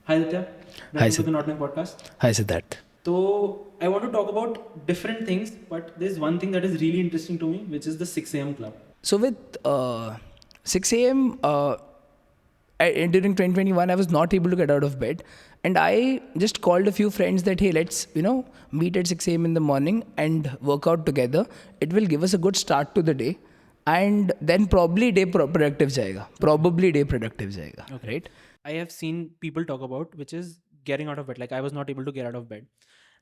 Hi Aditya, Hi, welcome to the Not Knowing podcast. Hi, Siddhant. So I want to talk about different things, but there's one thing that is really interesting to me, which is the 6 a.m. club. So with 6 a.m. During 2021, I was not able to get out of bed, and I just called a few friends that hey, let's meet at 6 a.m. in the morning and work out together. It will give us a good start to the day, and then probably day productive jayega. Probably day productive jayega, Okay. right? I have seen people talk about, which is getting out of bed. Like I was not able to get out of bed,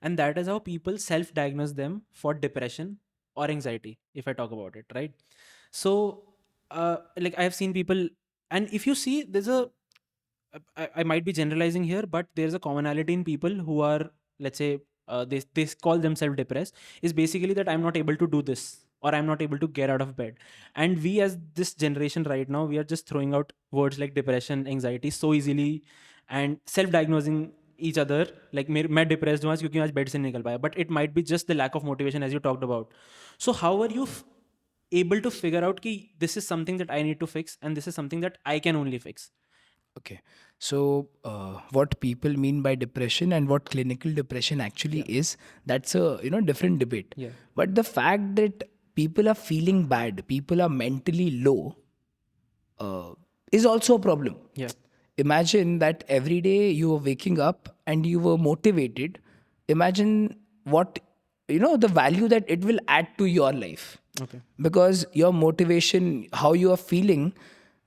and that is how people self-diagnose them for depression or anxiety. If I talk about it, right? So, like I have seen people, and if you see, there's a I might be generalizing here, but there's a commonality in people who are, let's say, they call themselves depressed. Is basically that I'm not able to do this or I'm not able to get out of bed. And we, as this generation right now, we are just throwing out words like depression, anxiety so easily, and self-diagnosing each other. Like मैं depressed हूँ आज क्योंकि आज bed से नहीं निकल पाया. But it might be just the lack of motivation, as you talked about. So how are you able to figure out कि this is something that I need to fix and this is something that I can only fix? Okay. So, what people mean by depression and what clinical depression actually is, that's a different debate. Yeah. But the fact that people are feeling bad, people are mentally low, is also a problem. Yeah. Imagine that every day you were waking up and you were motivated. Imagine what the value that it will add to your life, Okay. because your motivation, how you are feeling,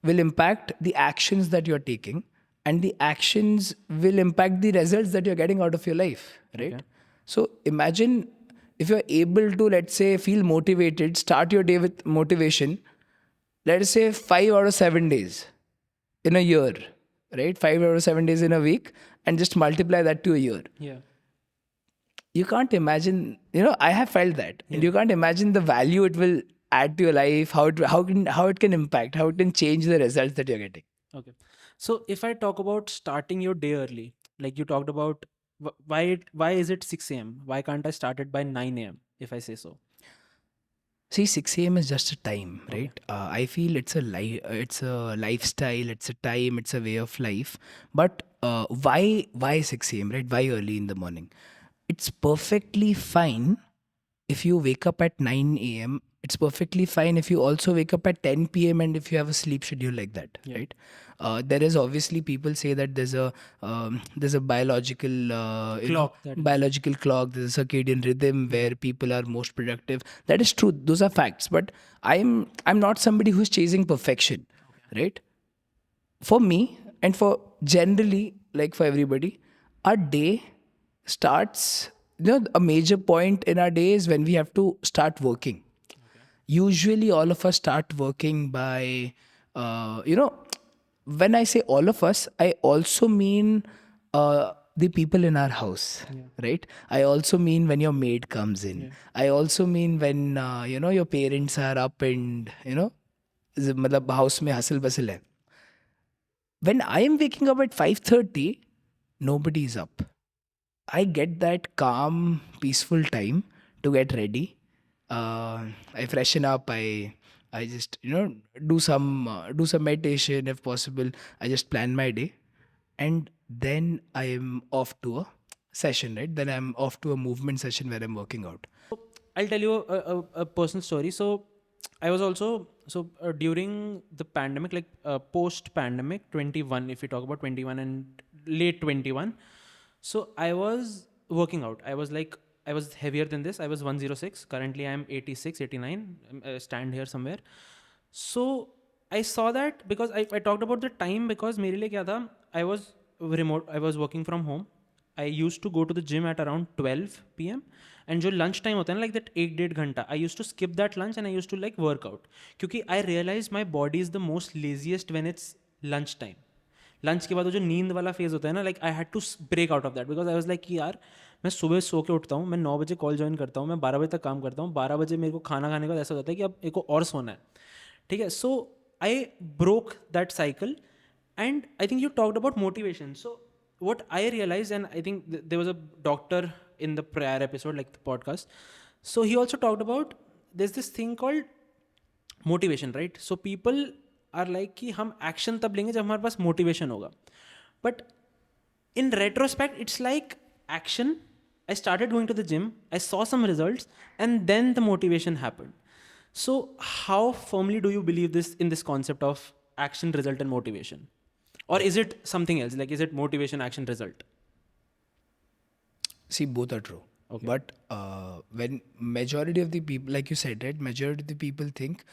will impact the actions that you're taking, and the actions will impact the results that you're getting out of your life, right? Okay. So imagine if you're able to, let's say, feel motivated, start your day with motivation, let us say 5 out of 7 days in a year, right? 5 out of 7 days in a week, and just multiply that to a year. Yeah. You can't imagine, I have felt that, and Yeah. you can't imagine the value it will add to your life, how it can impact, how it can change the results that you're getting. Okay. So if I talk about starting your day early, like you talked about, why is it 6 a.m.? Why can't I start it by 9 a.m. if I say so? See, 6 a.m. is just a time, Okay. right? I feel it's a lifestyle, it's a time, it's a way of life. But why 6 a.m., right? Why early in the morning? It's perfectly fine if you wake up at 9 a.m. It's perfectly fine if you also wake up at 10 p.m. and if you have a sleep schedule like that, Yeah. right? There is obviously, people say that there's a biological Clock that is. biological clock, there's a circadian rhythm where people are most productive. That is true, those are facts. But I'm not somebody who's chasing perfection, right? For me, and for generally, like for everybody, our day starts, a major point in our day is when we have to start working. Usually all of us start working by when I say all of us, I also mean the people in our house, right? I also mean when your maid comes in. Yeah. I also mean when your parents are up and मतलब house में hustle bustle है. When I am waking up at 5:30, nobody is up. I get that calm, peaceful time to get ready. I freshen up. I just do some meditation if possible. I just plan my day, and then I am off to a session. Right, then I'm off to a movement session where I'm working out. I'll tell you a personal story. So I was also during the pandemic, like post pandemic 21. If we talk about 21 and late 21, so I was working out. I was heavier than this. I was 106. Currently, I'm 86, 89. I stand here somewhere. So I saw that because I talked about the time because मेरे लिए क्या था, I was remote, I was working from home. I used to go to the gym at around 12 p.m. and जो lunch time होता है ना, like that 1-1.5 घंटा, I used to skip that lunch and I used to like work out क्योंकि I realized my body is the most laziest when it's lunch time. Lunch के बाद वो जो नींद वाला फेज होता है ना, like I had to break out of that because I was like कि यार मैं सुबह सो के उठता हूँ, मैं 9 बजे कॉल ज्वाइन करता हूँ, मैं 12 बजे तक काम करता हूँ, 12 बजे मेरे को खाना खाने का ऐसा होता है कि अब एक को और सोना है, ठीक है. So I broke that cycle and I think you talked about motivation. So what I realized, and I think there was a doctor in the prior episode, like the podcast, so he also talked about there's this thing called motivation, right? So people are like कि हम action तब लेंगे जब हमारे पास motivation होगा. But in retrospect, it's like action. I started going to the gym, I saw some results, and then the motivation happened. So how firmly do you believe this in this concept of action, result, and motivation? Or is it something else? Like, is it motivation, action, result? See, both are true. Okay. But when majority of the people, like you said, right, majority of the people think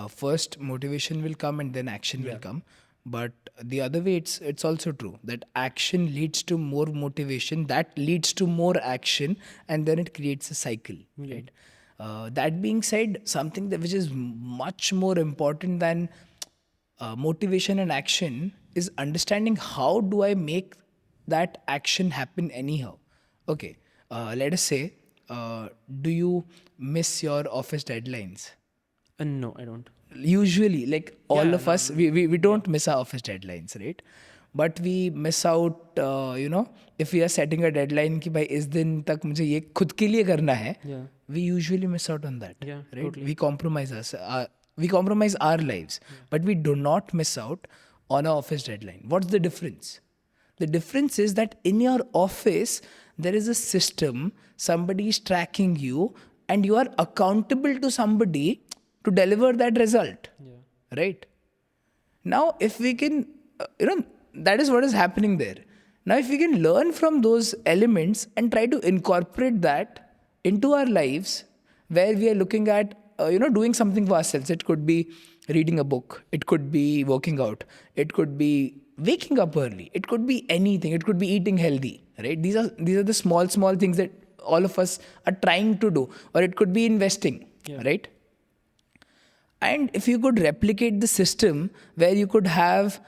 first motivation will come and then action will come. But the other way, it's also true that action leads to more motivation, that leads to more action, and then it creates a cycle, right? That being said, something that which is much more important than motivation and action is understanding how do I make that action happen anyhow. Okay, let us say, do you miss your office deadlines? No, I don't. Usually, like all of No, us, we don't miss our office deadlines, right? But we miss out, if we are setting a deadline कि भाई इस दिन तक मुझे ये खुद के लिए करना है, Yeah. we usually miss out on that, Yeah, right? totally. We compromise our lives, but we do not miss out on our office deadline. What's the difference? The difference is that in your office, there is a system, somebody is tracking you, and you are accountable to somebody to deliver that result. Right? Now, if we can, that is what is happening there. Now, if we can learn from those elements and try to incorporate that into our lives, where we are looking at, doing something for ourselves. It could be reading a book. It could be working out. It could be waking up early. It could be anything. It could be eating healthy, right? These are the small things that all of us are trying to do. Or it could be investing, right? And if you could replicate the system where you could have,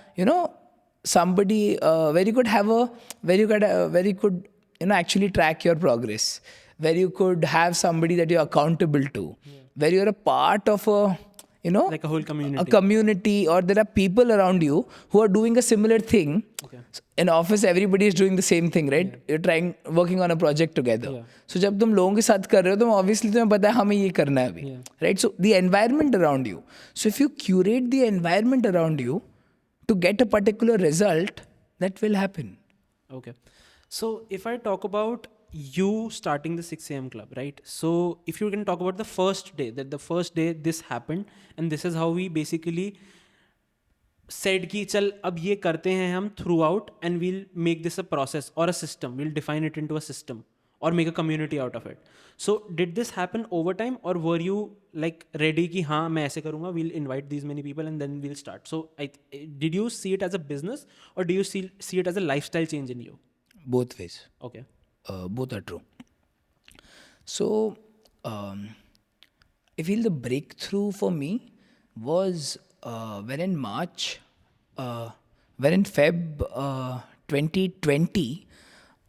somebody, where you could have where you could, actually track your progress, where you could have somebody that you're accountable to, where you're a part of a, Like a whole community. a community, or there are people around you who are doing a similar thing. Okay. In office, everybody is doing the same thing, right? You're working on a project together. So जब तुम लोगों के साथ कर रहे हो तो obviously तुम्हें पता है हमें ये करना है अभी, right? So the environment around you. So if you curate the environment around you to get a particular result, that will happen. Okay. So if I talk about you starting the 6 a.m. club, right? So if you can talk about the first day, that the first day this happened, and this is how we basically said कि चल अब ये करते हैं हम throughout, and we'll make this a process or a system. We'll define it into a system or make a community out of it. So did this happen over time, or were you like ready कि हाँ मैं ऐसे करूँगा, we'll invite these many people and then we'll start? So did you see it as a business, or do you see it as a lifestyle change in you? Both ways. Okay. Both are true. So, I feel the breakthrough for me was when in Feb 2020,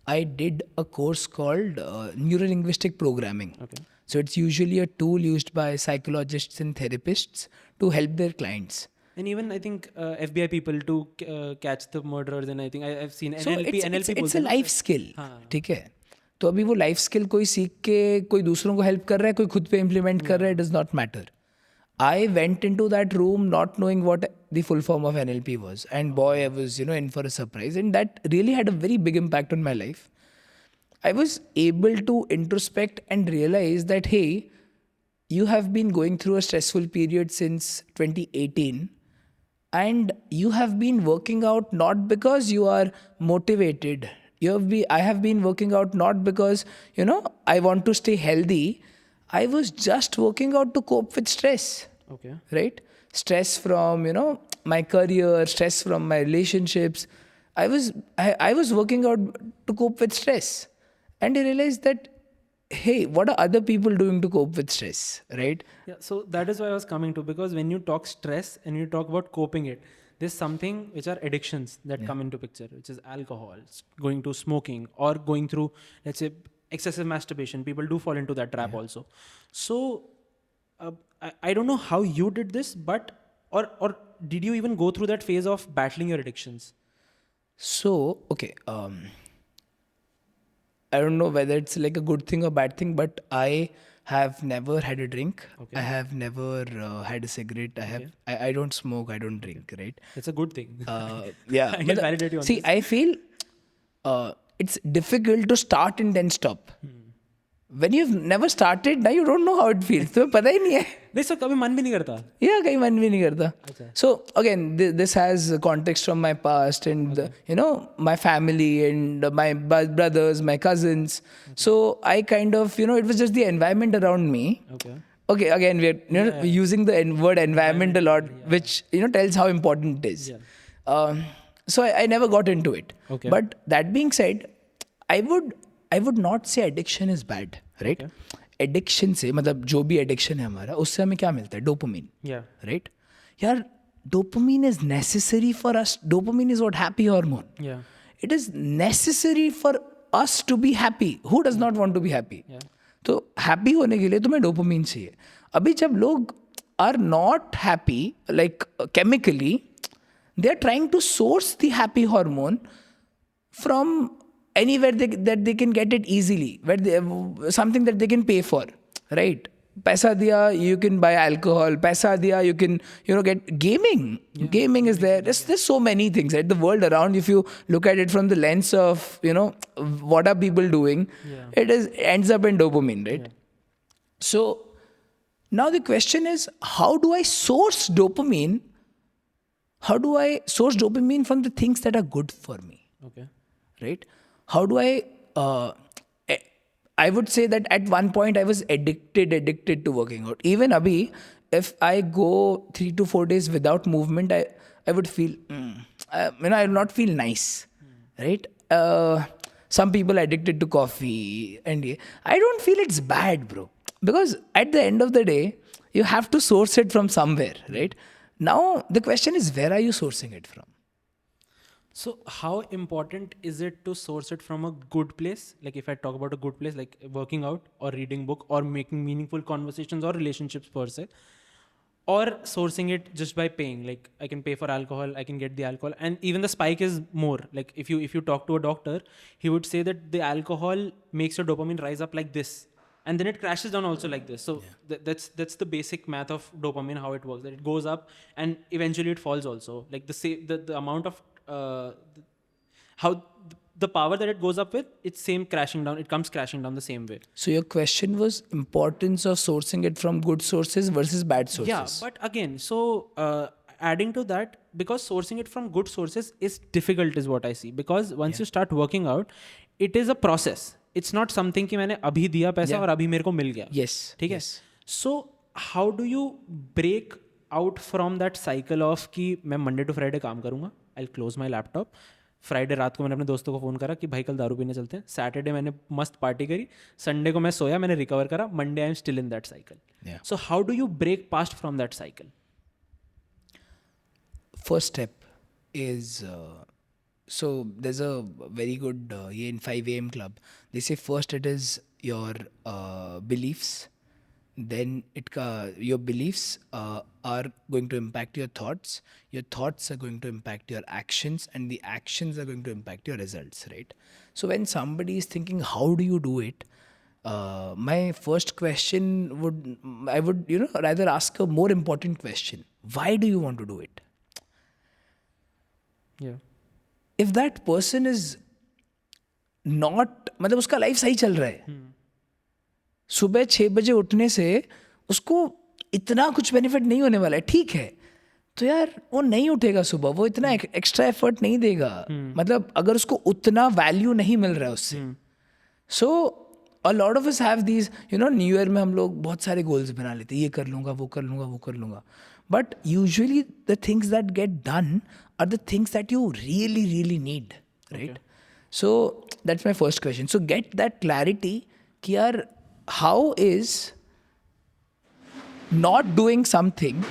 I did a course called Neuro-Linguistic Programming. Okay. So it's usually a tool used by psychologists and therapists to help their clients. And even I think FBI people to catch the murderers, and I think I've seen So NLP. it's a life skill, ठीक है? तो अभी वो life skill कोई सीख के कोई दूसरों को हेल्प कर रहा है, कोई खुद पे इम्प्लीमेंट कर रहा है, does not matter. I went into that room not knowing what the full form of NLP was, and boy, I was in for a surprise, and that really had a very big impact on my life. I was able to introspect and realize that hey, you have been going through a stressful period since 2018. And you have been working out not because you are motivated. I have been working out not because, I want to stay healthy. I was just working out to cope with stress. Okay. Right? Stress from, my career, stress from my relationships. I was working out to cope with stress. And I realized that, hey, what are other people doing to cope with stress, right? Yeah, so that is why I was coming to, because when you talk stress and you talk about coping it, there's something which are addictions that come into picture, which is alcohol, going to smoking, or going through, let's say, excessive masturbation. People do fall into that trap also. So I don't know how you did this, but or did you even go through that phase of battling your addictions? So, okay, I don't know whether it's like a good thing or bad thing, but I have never had a drink. Okay. I have never had a cigarette. I don't smoke. I don't drink. Right? It's a good thing. Yeah. I can validate you on see, this. I feel it's difficult to start and then stop. When you've never started, now you don't know how it feels. तो पता ही नहीं है. नहीं sir कभी मन भी नहीं करता. Yeah, कहीं मन भी नहीं करता. So again, this has context from my past and you know, my family and my brothers, my cousins. So I kind of, you know, it was just the environment around me. Okay, again, we're using the word environment a lot, which, you know, tells how important it is. So I never got into it. But that being said, I would not say addiction is bad, right? Addiction से मतलब जो भी addiction है हमारा, उससे हमें क्या मिलता है? Dopamine, right? यार, dopamine is necessary for us. Dopamine is what happy hormone. It is necessary for us to be happy. Who does not want to be happy? तो happy होने के लिए तुम्हें dopamine चाहिए. अभी जब लोग are not happy, like chemically, they are trying to source the happy hormone from anywhere that they can get it easily, where something that they can pay for, right? Paisa diya, you can buy alcohol. Paisa diya, you can, you know, get gaming. Gaming is there. There's so many things, right? The world around, if you look at it from the lens of, you know, what are people doing, it ends up in dopamine, right? So now the question is, how do I source dopamine? How do I source dopamine from the things that are good for me? Right? How do I would say that at one point I was addicted to working out. Even abhi, if I go 3 to 4 days without movement, I would feel, you know, I will not feel nice, right? Some people are addicted to coffee, and I don't feel it's bad, bro. Because at the end of the day, you have to source it from somewhere, right? Now, the question is, where are you sourcing it from? So how important is it to source it from a good place? Like if I talk about a good place, like working out or reading book or making meaningful conversations or relationships per se, or sourcing it just by paying, like I can pay for alcohol, I can get the alcohol, and even the spike is more. Like if you talk to a doctor, he would say that the alcohol makes your dopamine rise up like this, and then it crashes down also like this. So that's the basic math of dopamine, how it works. That it goes up and eventually it falls also. Like the amount of how the power that it goes up with, it's same crashing down. It comes crashing down the same way. So your question was importance of sourcing it from good sources versus bad sources. Yeah, but again, so adding to that, because sourcing it from good sources is difficult, is what I see. Because once you start working out, it is a process. It's not something कि मैंने अभी दिया पैसा और अभी मेरे को मिल गया. Yes. ठीक है. So how do you break out from that cycle of कि मैं Monday to Friday काम करूँगा, I'll close my laptop. Friday रात को मैंने अपने दोस्तों को फ़ोन करा कि भाई कल दारू पीने चलते हैं. सैटरडे मैंने मस्त पार्टी करी. संडे को मैं सोया, मैंने रिकवर करा. Monday I am still in that cycle. So how do you break past from that cycle? First step is so there's a very good in 5 a.m. club. They say first it is your beliefs. Then your beliefs are going to impact your thoughts. Your thoughts are going to impact your actions, and the actions are going to impact your results, right? So when somebody is thinking, how do you do it? My first question I would rather ask a more important question. Why do you want to do it? Yeah. If that person is not, मतलब उसका life सही चल रहा है, सुबह 6 बजे उठने से उसको इतना कुछ बेनिफिट नहीं होने वाला है, ठीक है, तो यार वो नहीं उठेगा सुबह, वो इतना एक्स्ट्रा एफर्ट नहीं देगा. मतलब अगर उसको उतना वैल्यू नहीं मिल रहा है उससे. So a lot of us have these, new year में हम लोग बहुत सारे गोल्स बना लेते हैं, ये कर लूँगा, वो कर लूँगा, वो कर लूँगा. But usually the things that get done are the things that you really, really need, right? Okay. So that's my first question. So get that clarity कि यार how is not doing something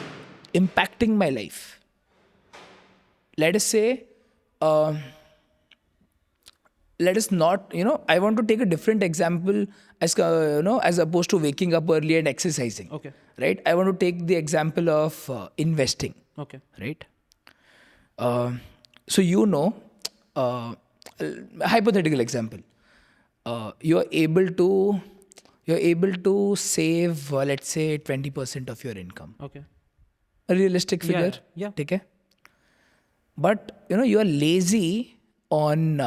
impacting my life? Let us say, let us not, I want to take a different example as opposed to waking up early and exercising. Okay. Right? I want to take the example of investing. Okay. Right? So hypothetical example, you're able to save let's say 20% of your income. Okay. A realistic figure. Yeah. Okay. But you are lazy on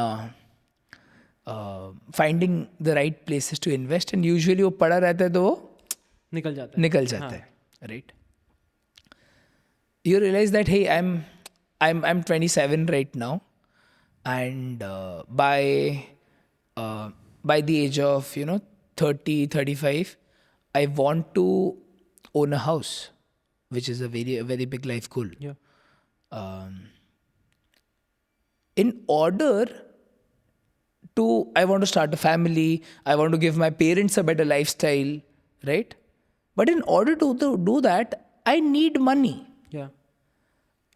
finding the right places to invest, and usually वो पड़ा रहता है तो वो निकल जाता है, right? You realize that, hey, I'm 27 right now, and by the age of 30, 35, I want to own a house, which is a very big life goal. In order to, I want to start a family, I want to give my parents a better lifestyle, right? But in order to do that, I need money.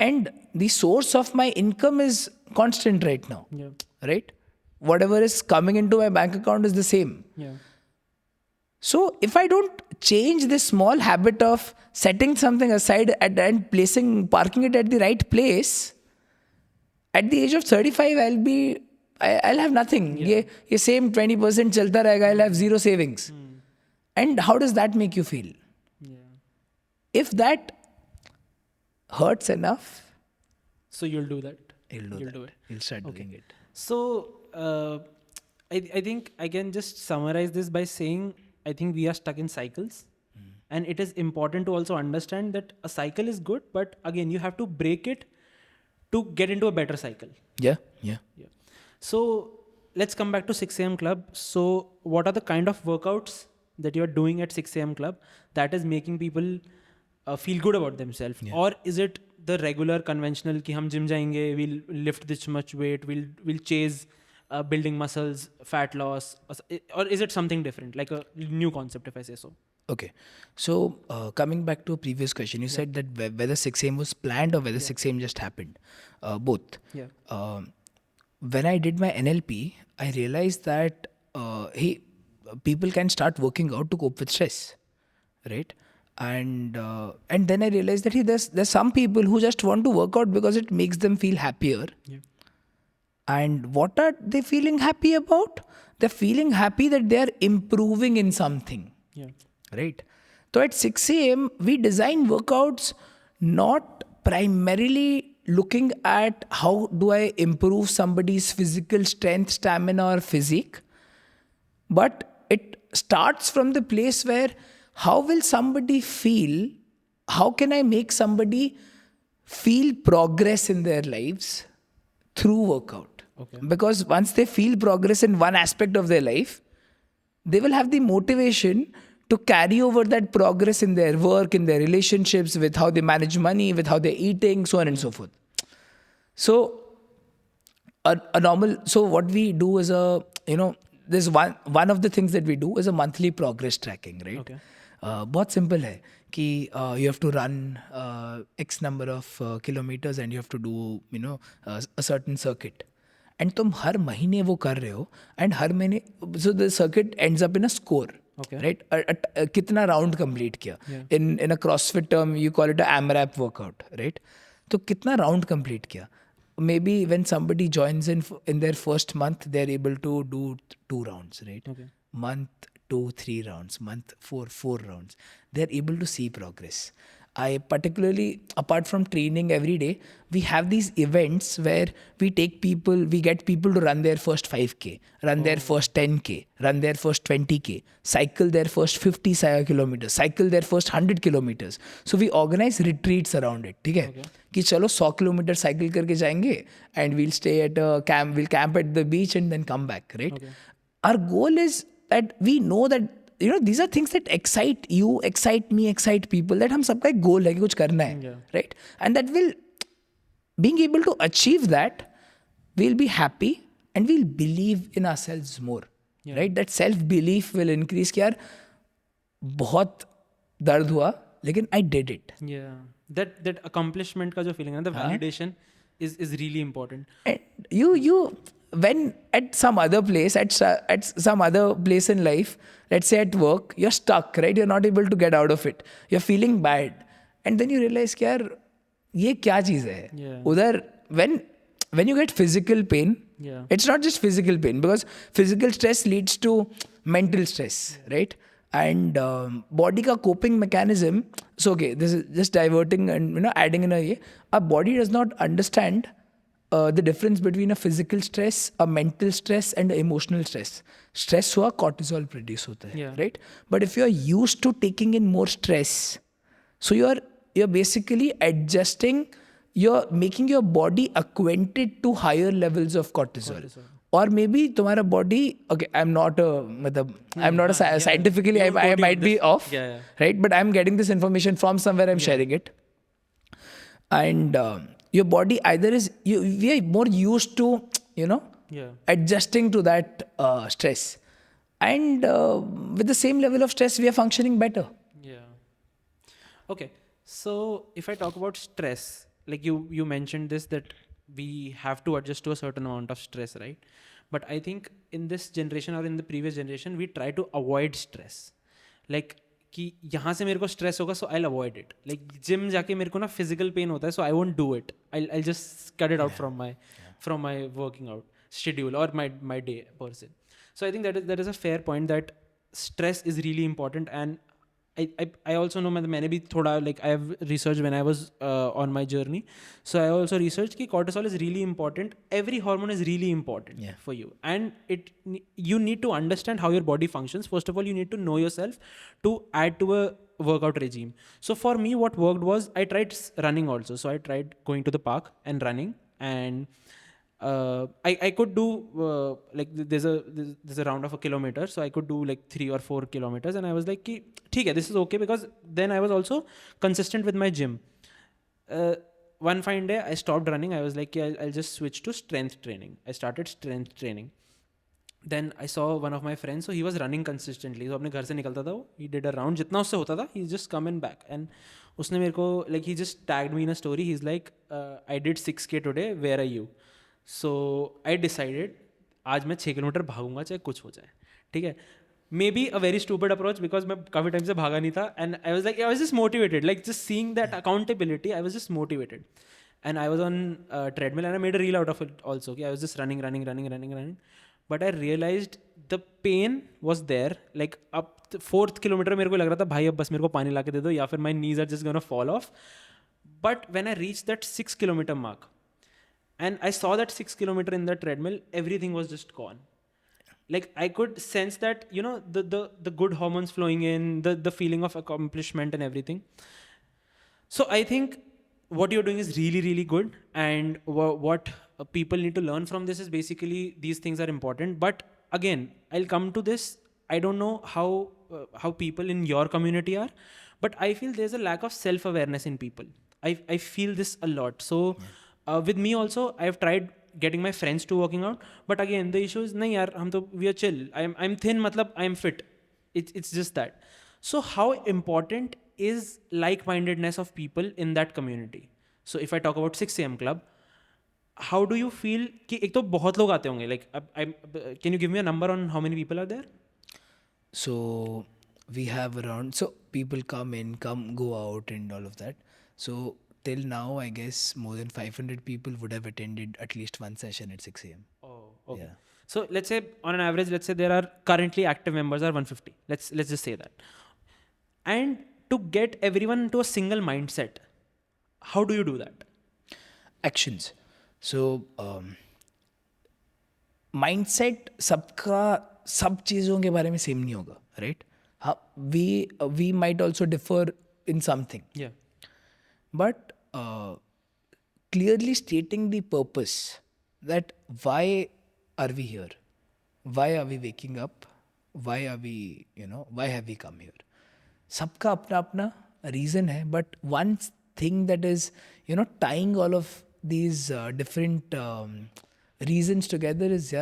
And the source of my income is constant right now, right? Whatever is coming into my bank account is the same. So if I don't change this small habit of setting something aside and parking it at the right place, at the age of 35, I'll have nothing. ये same 20% चलता रहेगा, I'll have zero savings. And how does that make you feel? If that hurts enough, so you'll do that. You'll do it. You'll start doing it. So I think I can just summarize this by saying, I think we are stuck in cycles, and it is important to also understand that a cycle is good, but again, you have to break it to get into a better cycle. Yeah. So let's come back to 6 a.m. club. So what are the kind of workouts that you are doing at 6 a.m. club that is making people feel good about themselves? Or is it the regular conventional ki hum gym jayenge, we'll lift this much weight, we'll chase building muscles, fat loss, or is it something different, like a new concept, if I say so? Okay. So coming back to a previous question, you said that whether 6 a.m. was planned or whether 6 a.m. just happened. Both. When I did my NLP, I realized that people can start working out to cope with stress, right? And then I realized that there's some people who just want to work out because it makes them feel happier. And what are they feeling happy about? They're feeling happy that they are improving in something. Right? So at 6 a.m., we design workouts not primarily looking at how do I improve somebody's physical strength, stamina, or physique, but it starts from the place where how will somebody feel? How can I make somebody feel progress in their lives through workout? Because once they feel progress in one aspect of their life, they will have the motivation to carry over that progress in their work, in their relationships, with how they manage money, with how they're eating, so on and so forth. So so what we do is there's one of the things that we do is a monthly progress tracking, right? बहुत simple है कि you have to run X number of kilometers and you have to do a certain circuit. And तुम हर महीने वो कर रहे हो, and हर महीने, so the circuit ends up in a score. Right? कितना round complete किया. In a CrossFit term, you call it a AMRAP workout, right? तो कितना round complete किया. Maybe when somebody joins in their first month, they're able to do 2 rounds, right? Month 2, 3 rounds. Month 4, 4 rounds. They're able to see progress. I particularly, apart from training every day, we have these events where we get people to run their first 5K, run their first 10K, run their first 20K, cycle their first 50 kilometers, cycle their first 100 kilometers. So we organize retreats around it. ठीक है? कि चलो 100 kilometer cycle करके जाएंगे, and we'll stay at a camp, we'll camp at the beach and then come back, right? Our goal is that we know that these are things that excite you, excite me, excite people, that हम सबका एक goal है कि कुछ करना है, right? And that being able to achieve that, we'll be happy and we'll believe in ourselves more, right? That self-belief will increase कि यार बहुत दर्द हुआ, लेकिन I did it. That accomplishment का जो feeling है, the validation is really important. And you when at some other place, at some other place in life, let's say at work, you're stuck, right? You're not able to get out of it. You're feeling bad. And then you realize कि यार ये क्या चीज़ है? उधर when you get physical pain, it's not just physical pain, because physical stress leads to mental stress, right? And body ka coping mechanism, so okay, this is just diverting and adding in our body does not understand the difference between a physical stress, a mental stress, and emotional stress. Stress हुआ cortisol produce होता है, Yeah. right? But if you are used to taking in more stress, so you're basically adjusting, you're making your body acquainted to higher levels of cortisol. Cortisol. Or maybe तुम्हारा body, okay, I'm not a मतलब I'm not a हाँ, yeah. scientifically You I told might be this. off, Yeah. right? But I'm getting this information from somewhere, I'm Yeah. sharing it. And your body either is we are more used to Yeah. adjusting to that stress, and with the same level of stress we are functioning better. Yeah. Okay. So if I talk about stress, like you mentioned this, that we have to adjust to a certain amount of stress, right? But I think in this generation or in the previous generation, we try to avoid stress. Like कि यहाँ से मेरे को stress होगा, so I'll avoid it. Like gym जाके मेरे को ना physical pain होता है, so I won't do it. I'll just cut it out from my working out schedule or my day per se. So I think that is a fair point, that stress is really important. And I also know मैंने भी थोड़ा, like I have researched when I was on my journey, so I also researched कि cortisol is really important. Every hormone is really important for you, and you need to understand how your body functions. First of all, you need to know yourself to add to a workout regime. So for me, what worked was I tried running also. So I tried going to the park and running, and I could do like there's a round of a kilometer, so I could do like 3 or 4 kilometers, and I was like कि ठीक है, this is okay, because then I was also consistent with my gym. One fine day I stopped running. I was like I'll just switch to strength training. I started strength training. Then I saw one of my friends, so he was running consistently. So अपने घर से निकलता था वो, he did a round, जितना उससे होता था, he just come and back. And उसने मेरे को, like he just tagged me in a story. He's like, I did 6K today, where are you? So I decided आज मैं 6 किलोमीटर भागूंगा चाहे कुछ हो जाए, ठीक है. May be a very stupid approach, because मैं काफ़ी टाइम से भागा नहीं था, and I was just motivated, like just seeing that accountability, I was just motivated. And I was on treadmill, and I made a reel out of it also. I was just running. But I realized the pain was there. Like up the 4th kilometer मेरे को लग रहा था भाई अब बस मेरे को पानी ला के दे दो, या फिर my knees are just gonna fall off. But when I reached that 6 kilometer mark, and I saw that 6 kilometer in the treadmill, everything was just gone. Like I could sense that, the good hormones flowing in, the feeling of accomplishment and everything. So I think what you're doing is really, really good. And what people need to learn from this is basically these things are important. But again, I'll come to this. I don't know how people in your community are, but I feel there's a lack of self-awareness in people. I feel this a lot. So with me also, I've tried getting my friends to working out, but again the issue is nahi yaar, we are chill. I'm thin, matlab I'm fit. It's just that. So how important is like-mindedness of people in that community? So if I talk about 6 a.m. club, how do you feel कि एक तो बहुत लोग आते होंगे, like can you give me a number on how many people are there? So we have around, so people come go out and all of that. So till now, I guess more than 500 people would have attended at least one session at 6 a.m. Oh, okay. Yeah. So let's say on an average, let's say there are currently active members are 150. Let's just say that. And to get everyone into a single mindset, how do you do that? Actions. So mindset सबका सब चीज़ों के बारे में same नहीं होगा, right? We might also differ in something. Yeah. But clearly stating the purpose, that why are we here? Why are we waking up? Why are we, why have we come here? सबका अपना अपना reason है, but one thing that is, tying all of these different reasons together is,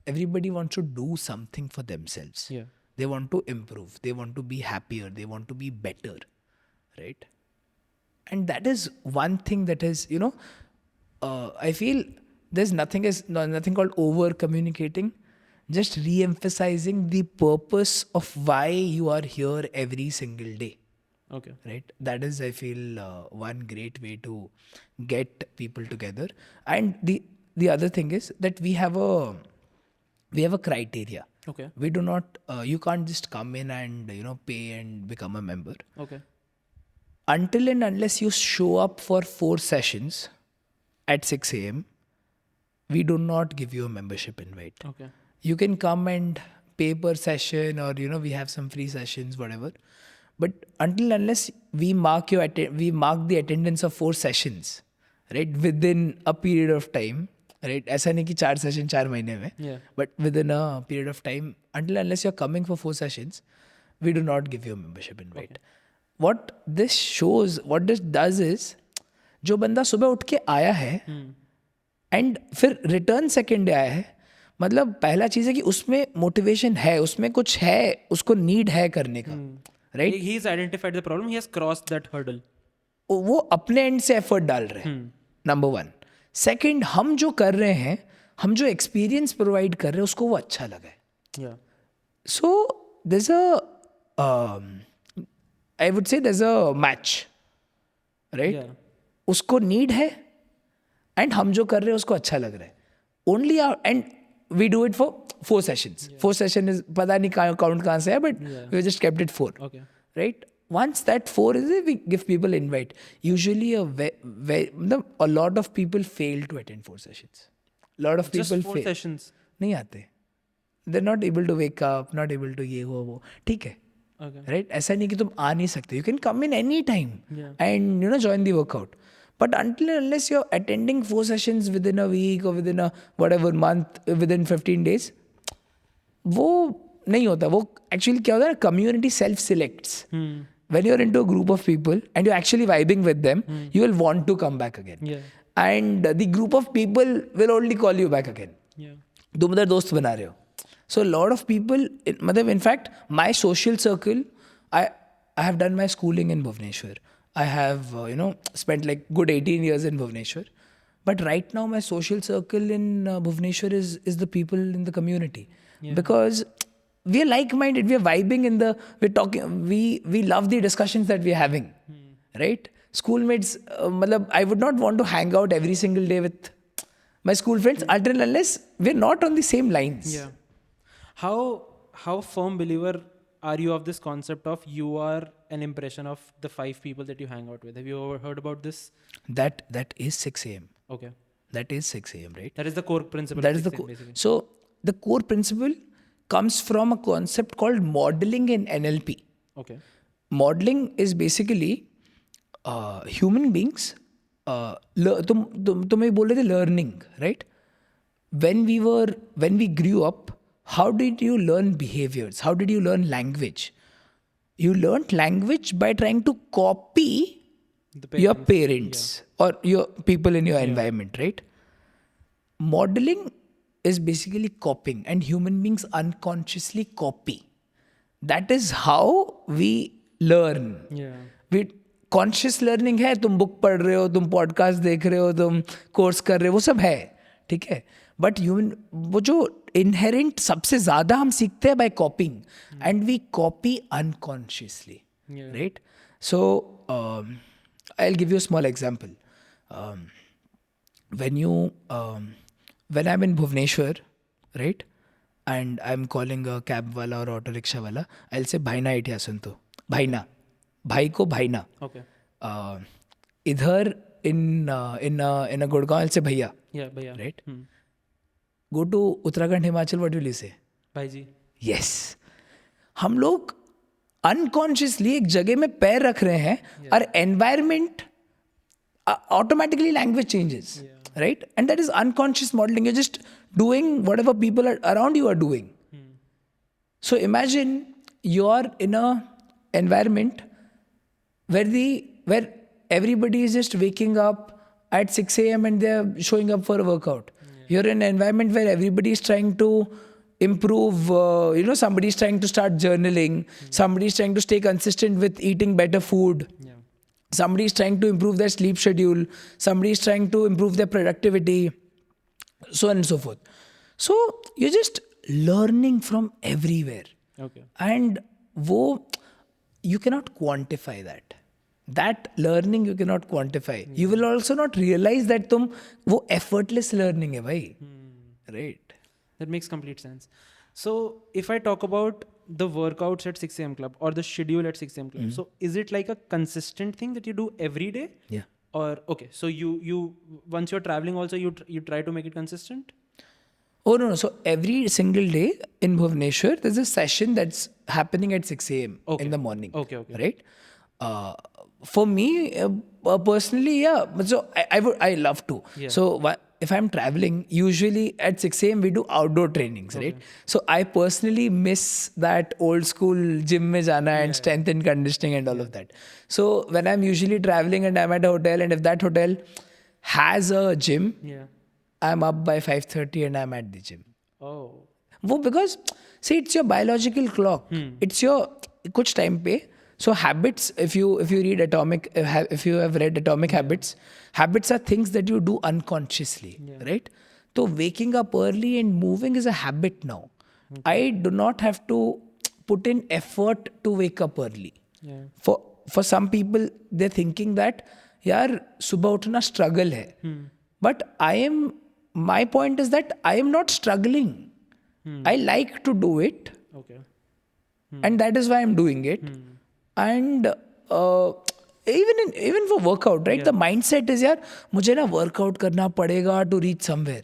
everybody wants to do something for themselves. Yeah. They want to improve. They want to be happier. They want to be better, right? And that is one thing that is, I feel there's nothing called over communicating. Just re-emphasizing the purpose of why you are here every single day. Okay. Right? That is, I feel, one great way to get people together. And the other thing is that we have a criteria. Okay. We do not, you can't just come in and, pay and become a member. Okay. Until and unless you show up for 4 sessions at 6 a.m., we do not give you a membership invite. Okay. You can come and pay per session, or we have some free sessions, whatever. But until unless we mark the attendance of 4 sessions, right, within a period of time, right? ऐसा नहीं कि 4 session 4 महीने में, Yeah. but within a period of time, until unless you're coming for 4 sessions, we do not give you a membership invite. What this does is, जो बंदा सुबह उठ के आया है एंड फिर रिटर्न सेकेंड डे आया है, मतलब पहला चीज़ है कि उसमें मोटिवेशन है, उसमें कुछ है, उसको नीड है करने का, right? He's identified the problem. He has crossed that hurdle. वो अपने एंड से एफर्ट डाल रहे हैं, नंबर 1. सेकंड, हम जो कर रहे हैं, हम जो एक्सपीरियंस प्रोवाइड कर रहे हैं, उसको वो अच्छा लगा है. Yeah. So there's I would say there's a match, right? Yeah. उसको नीड है एंड हम जो कर रहे हैं उसको अच्छा लग रहा है. Only and we do it for 4 sessions. 4 session is पता नहीं काउंट कहाँ से है, but we just kept it 4. Okay. Right? Once that 4 is it, we give people invite. Usually a lot of people fail to attend 4 sessions. Lot of Just people 4 fail. sessions. नहीं आते. They're not able to wake up, not able to ये वो. ठीक है. Okay. Right? ऐसा नहीं कि तुम आ नहीं सकते. You can come in any time and join the workout. But until and unless you're attending 4 sessions within a week or within a whatever month, within 15 days, वो नहीं होता. वो actually क्या होता है, community self selects. When you're into a group of people and you're actually vibing with them, you will want to come back again. Yeah. And the group of people will only call you back again. Yeah. तुम उधर दोस्त बना रहे हो. So a lot of people, मतलब in fact, my social circle, I have done my schooling in Bhubaneswar. I have, spent like good 18 years in Bhubaneswar. But right now, my social circle in Bhubaneswar is the people in the community. Yeah. Because we are like-minded, we are vibing we're talking, we love the discussions that we're having. Right? Schoolmates, I would not want to hang out every single day with my school friends until unless we're not on the same lines. Yeah. How firm believer are you of this concept of you are an impression of the 5 people that you hang out with? Have you ever heard about this? That is 6 a.m. Okay. That is 6 a.m., right? That is the core principle. That of is the 6 basically. So the core principle comes from a concept called modeling in NLP. Okay. Modeling is basically human beings. तुम बोल रहे थे learning, right? When we grew up, how did you learn behaviors? How did you learn language? You learned language by trying to copy your parents or your people in your environment, right? Modeling is basically copying, and human beings unconsciously copy. That is how we learn. Yeah. Conscious learning है, तुम book पढ़ रहे हो, तुम podcast देख रहे हो, तुम कोर्स कर रहे हो, वो सब है, ठीक है. बट ह्यूमन, वो जो इनहेरेंट सबसे ज़्यादा हम सीखते हैं by copying, and we copy unconsciously, right? So I will give you a small example. when I'm in Bhubaneswar, right, and I'm calling a cab wala or auto rickshaw wala, I'll say भाईना इठिया सुन तो, भाईना, भाई को भाईना. Okay. इधर in a Gurgaon I'll say भैया. Yeah, भैया. Right? Go to Uttarakhand, Himachal, what will you say? भाई जी. Yes. हम लोग unconsciously एक जगह में पैर रख रहे हैं, और environment automatically language changes, right? And that is unconscious modeling. You're just doing whatever people around you are doing. So imagine you're in a environment where everybody is just waking up at 6 a.m. and they're showing up for a workout. You're in an environment where everybody is trying to improve, somebody is trying to start journaling, somebody is trying to stay consistent with eating better food. Somebody is trying to improve their sleep schedule. Somebody is trying to improve their productivity, so on and so forth. So you're just learning from everywhere. Okay. And you cannot quantify that. That learning you cannot quantify. You will also not realize that वो effortless learning है भाई. Right? That makes complete sense. So if I talk about the workouts at 6 a.m. club or the schedule at 6 a.m. club, so is it like a consistent thing that you do every day? Yeah. Or okay, so you once you're traveling also you try to make it consistent. Oh, no, no. So every single day in Bhubaneswar, there's a session that's happening at 6 a.m. in Okay, the morning, okay. right? For me, personally, yeah. So I love to. Yeah. So if I'm traveling, usually at 6 a.m. we do outdoor trainings, right? So I personally miss that old school gym mein jana and strength and conditioning and all of that. So when I'm usually traveling and I'm at a hotel, and if that hotel has a gym, Yeah. I'm up by 5:30 and I'm at the gym. Oh. वो because see it's your biological clock. It's your कुछ time पे. So habits, if you read atomic, if you have read Atomic Habits, habits are things that you do unconsciously, right? So waking up early and moving is a habit now. I do not have to put in effort to wake up early. Yeah. For some people, they're thinking that यार सुबह उठना struggle है. But my point is that I am not struggling. I like to do it, Okay. and that is why I'm doing it. And even for workout, right? The mindset is यार मुझे ना workout करना पड़ेगा to reach somewhere.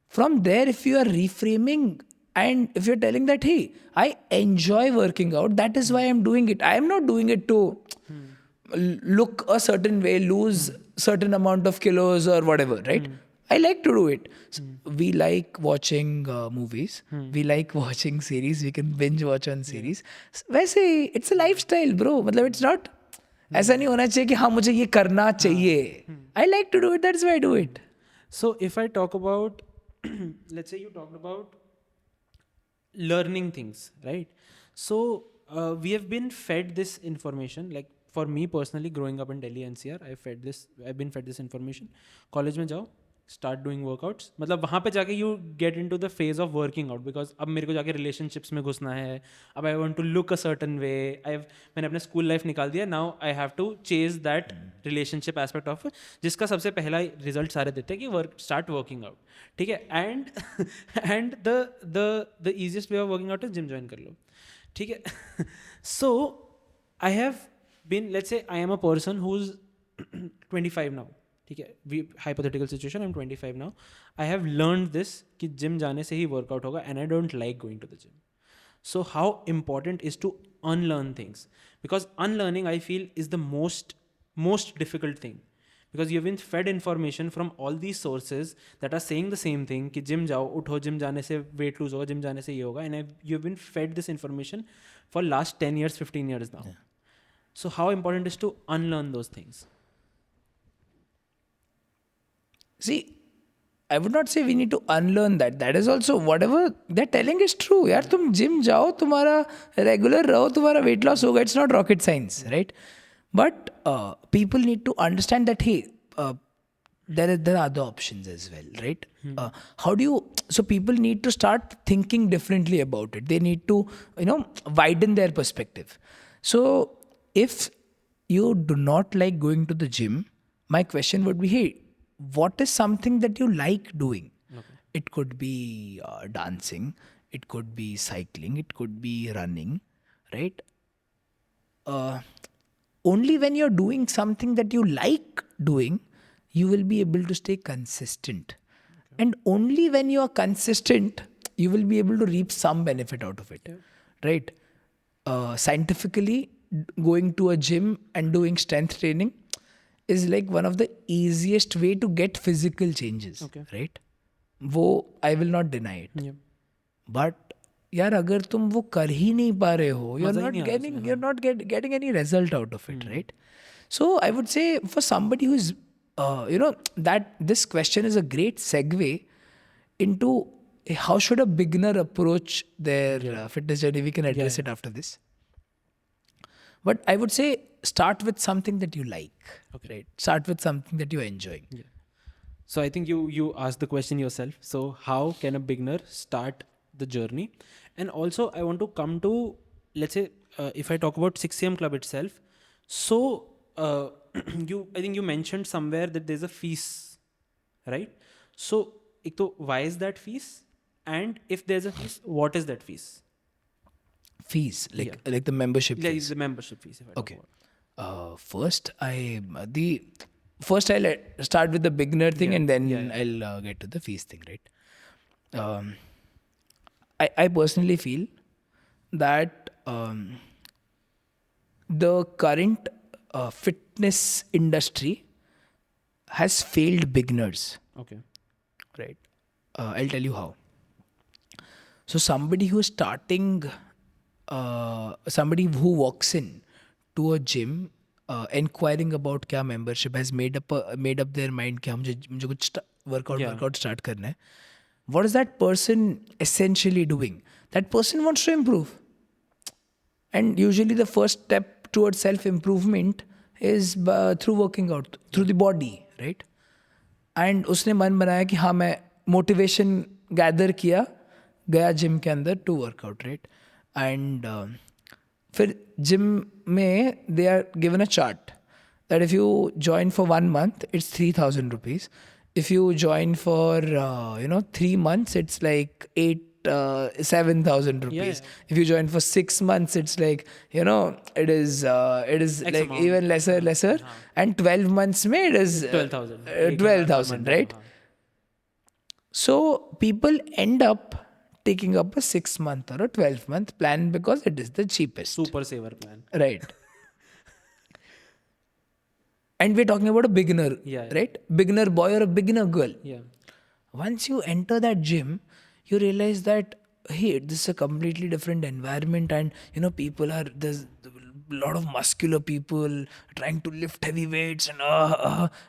From there, if you are reframing and if you're telling that, hey, I enjoy working out, that is why I'm doing it. I am not doing it to look a certain way, lose certain amount of kilos or whatever, right? I like to do it. So we like watching movies. We like watching series. We can binge watch on series. वैसे it's a lifestyle, bro. मतलब it's not ऐसा नहीं होना चाहिए कि हाँ मुझे ये करना चाहिए. I like to do it. That's why I do it. So if I talk about, let's say you talked about learning things, right? So we have been fed this information. Like for me personally, growing up in Delhi NCR, I've been fed this information. College में जाओ, start doing workouts. मतलब वहाँ पे जाके you get into the phase of working out because अब मेरे को जाके relationships में घुसना है. अब I want to look a certain way. मैंने अपने school life निकाल दिया. Now I have to chase that relationship aspect of जिसका सबसे पहला result सारे देते हैं कि start working out. ठीक है. And and the easiest way of working out is gym join कर लो. ठीक है. So I have been, let's say I am a person who's 25 now. ठीक है. We hypothetical situation, I'm 25 now. I have learned this कि gym जाने से ही workout होगा and I don't like going to the gym. So how important is to unlearn things? Because unlearning, I feel, is the most difficult thing. Because you've been fed information from all these sources that are saying the same thing कि gym जाओ, उठो, gym जाने से weight lose होगा, gym जाने से ये होगा, and you've been fed this information for last 10 years, 15 years now. Yeah. So how important is to unlearn those things? See, I would not say we need to unlearn that. That is also whatever they're telling is true. यार तुम gym जाओ, तुम्हारा regular रहो, तुम्हारा weight loss होगा. It's not rocket science, right? But people need to understand that hey, there are other options as well, right? How do you? So people need to start thinking differently about it. They need to widen their perspective. So if you do not like going to the gym, my question would be, hey, what is something that you like doing? Okay. It could be dancing, it could be cycling, it could be running, right? Only when you're doing something that you like doing, you will be able to stay consistent. Okay. And only when you are consistent, you will be able to reap some benefit out of it, right? Scientifically, going to a gym and doing strength training is like one of the easiest way to get physical changes, right? वो I will not deny it. Yeah. But यार अगर तुम वो कर ही नहीं पा रहे हो, you're not getting any result out of it, right? So I would say for somebody who is that this question is a great segue into how should a beginner approach their fitness journey. We can address it after this. But I would say start with something that you like. Okay. Right? Start with something that you're enjoying. Yeah. So I think you asked the question yourself. So how can a beginner start the journey? And also I want to come to, let's say, if I talk about 6 a.m. Club itself. So I think you mentioned somewhere that there's a fees, right? So why is that fees? And if there's a fees, what is that fees? Fees, like the membership fees. The membership fees. If I talk about. First, first I'll start with the beginner thing, Yeah, and then yeah, yeah. I'll get to the fees thing, right? Um, I personally feel that the current fitness industry has failed beginners, Okay. right? I'll tell you how. So somebody who's starting, somebody who walks in to a gym, inquiring about क्या membership, has made up their mind कि हाँ, मुझे कुछ Yeah. workout start करना है. What is that person essentially doing? That person wants to improve. And usually the first step towards self improvement is through working out, through the body, right? And उसने मन बनाया कि हाँ मैं motivation gather किया, गया जिम के अंदर टू वर्कआउट, राइट? एंड फिर जिम में they are given a chart that if you join for 1 month it's 3,000 rupees. If you join for 3 months it's like 7,000 Yeah, rupees. yeah. If you join for 6 months it's like it is X like amount. even lesser. And 12 months mein it is 12,000. 12,000, right? So people end up taking up a 6 month or a 12-month plan because it is the cheapest, Super saver plan. right? And we're talking about a beginner, Yeah, yeah. right? Beginner boy or a beginner girl. Yeah. Once you enter that gym, you realize that hey, this is a completely different environment, and there's a lot of muscular people trying to lift heavy weights,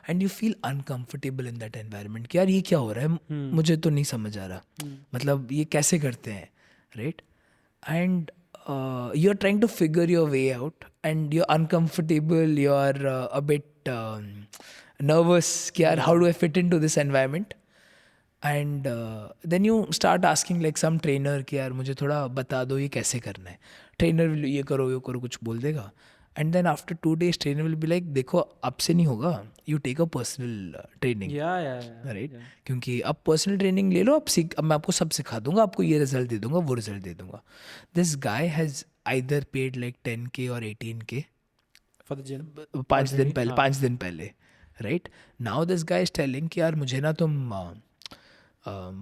and you feel uncomfortable in that environment. कि यार ये क्या हो रहा है, मुझे तो नहीं समझ आ रहा, मतलब ये कैसे करते हैं, right? And you're trying to figure your way out, and you're uncomfortable, you're a bit nervous कि यार how do I fit into this environment? And then you start asking like some trainer कि यार मुझे थोड़ा बता दो ये कैसे करना है. Trainer will ये करो कुछ बोल देगा. And then after 2 days trainer will be like देखो अब से नहीं होगा, you take a personal training. Yeah, yeah, yeah. Right Yeah. क्योंकि अब पर्सनल ट्रेनिंग ले लो, अब मैं आपको सब सिखा दूंगा, आपको ये रिजल्ट दे दूंगा, वो रिजल्ट दे दूंगा. This guy has either paid like 10K और 18K For the gym. 5 दिन पहले, right? Now this guy is telling कि यार मुझे ना तुम